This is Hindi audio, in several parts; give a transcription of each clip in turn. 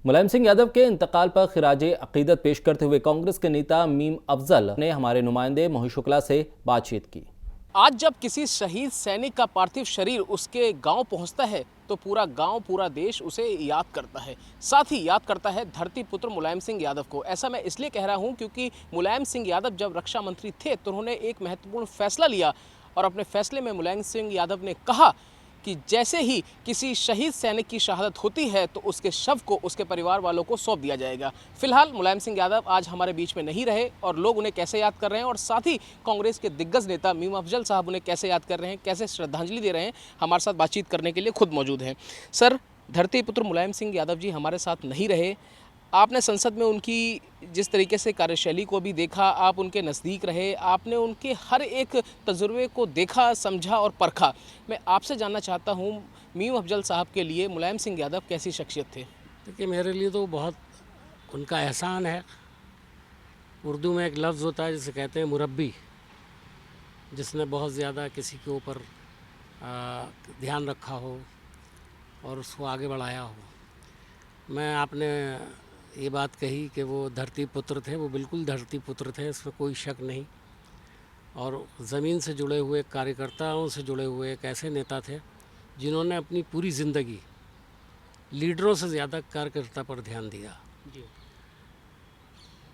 मुलायम सिंह यादव के इंतकाल पर खिराजे अकीदत पेश करते हुए कांग्रेस के नेता मीम अफजल ने हमारे नुमाइंदे मोहित शुक्ला से बातचीत की। आज जब किसी शहीद सैनिक का पार्थिव शरीर उसके गांव पहुंचता है तो पूरा गांव, पूरा देश उसे याद करता है, साथ ही याद करता है धरती पुत्र मुलायम सिंह यादव को। ऐसा मैं इसलिए कह रहा हूं क्योंकि मुलायम सिंह यादव जब रक्षा मंत्री थे तो उन्होंने एक महत्वपूर्ण फैसला लिया और अपने फैसले में मुलायम सिंह यादव ने कहा कि जैसे ही किसी शहीद सैनिक की शहादत होती है तो उसके शव को उसके परिवार वालों को सौंप दिया जाएगा। फिलहाल मुलायम सिंह यादव आज हमारे बीच में नहीं रहे और लोग उन्हें कैसे याद कर रहे हैं और साथ ही कांग्रेस के दिग्गज नेता मीम अफजल साहब उन्हें कैसे याद कर रहे हैं, कैसे श्रद्धांजलि दे रहे हैं, हमारे साथ बातचीत करने के लिए खुद मौजूद हैं। सर, धरती पुत्र मुलायम सिंह यादव जी हमारे साथ नहीं रहे। आपने संसद में उनकी जिस तरीके से कार्यशैली को भी देखा, आप उनके नज़दीक रहे, आपने उनके हर एक तजुर्बे को देखा, समझा और परखा। मैं आपसे जानना चाहता हूँ, मीम अफजल साहब के लिए मुलायम सिंह यादव कैसी शख्सियत थे? देखिए, मेरे लिए तो बहुत उनका एहसान है। उर्दू में एक लफ्ज़ होता है जिसे कहते हैं मुरब्बी, जिसने बहुत ज़्यादा किसी के ऊपर ध्यान रखा हो और उसको आगे बढ़ाया हो। मैं आपने ये बात कही कि वो धरती पुत्र थे, वो बिल्कुल धरती पुत्र थे, इसमें कोई शक नहीं। और ज़मीन से जुड़े हुए कार्यकर्ताओं से जुड़े हुए एक ऐसे नेता थे जिन्होंने अपनी पूरी ज़िंदगी लीडरों से ज़्यादा कार्यकर्ता पर ध्यान दिया। जी।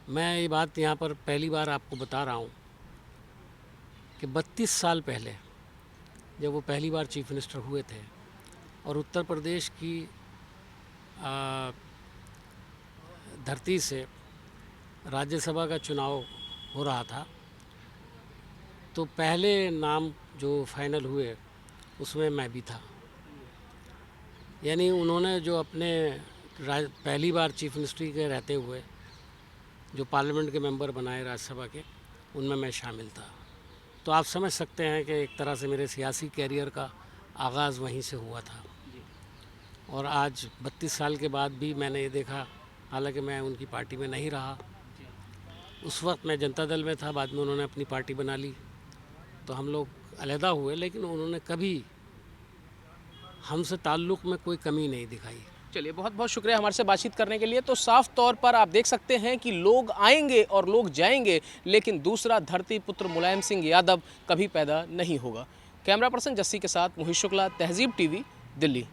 मैं ये बात यहाँ पर पहली बार आपको बता रहा हूँ कि 32 साल पहले जब वो पहली बार चीफ मिनिस्टर हुए थे और उत्तर प्रदेश की धरती से राज्यसभा का चुनाव हो रहा था, तो पहले नाम जो फाइनल हुए उसमें मैं भी था। यानी उन्होंने जो अपने पहली बार चीफ मिनिस्ट्री के रहते हुए जो पार्लियामेंट के मेंबर बनाए राज्यसभा के, उनमें मैं शामिल था। तो आप समझ सकते हैं कि एक तरह से मेरे सियासी कैरियर का आगाज़ वहीं से हुआ था। और आज 32 साल के बाद भी मैंने ये देखा, हालांकि मैं उनकी पार्टी में नहीं रहा, उस वक्त मैं जनता दल में था, बाद में उन्होंने अपनी पार्टी बना ली तो हम लोग अलहदा हुए, लेकिन उन्होंने कभी हमसे ताल्लुक़ में कोई कमी नहीं दिखाई। चलिए, बहुत बहुत शुक्रिया हमारे से बातचीत करने के लिए। तो साफ तौर पर आप देख सकते हैं कि लोग आएंगे और लोग जाएंगे, लेकिन दूसरा धरती पुत्र मुलायम सिंह यादव कभी पैदा नहीं होगा। कैमरा पर्सन जस्सी के साथ मोहित शुक्ला, तहज़ीब टीवी, दिल्ली।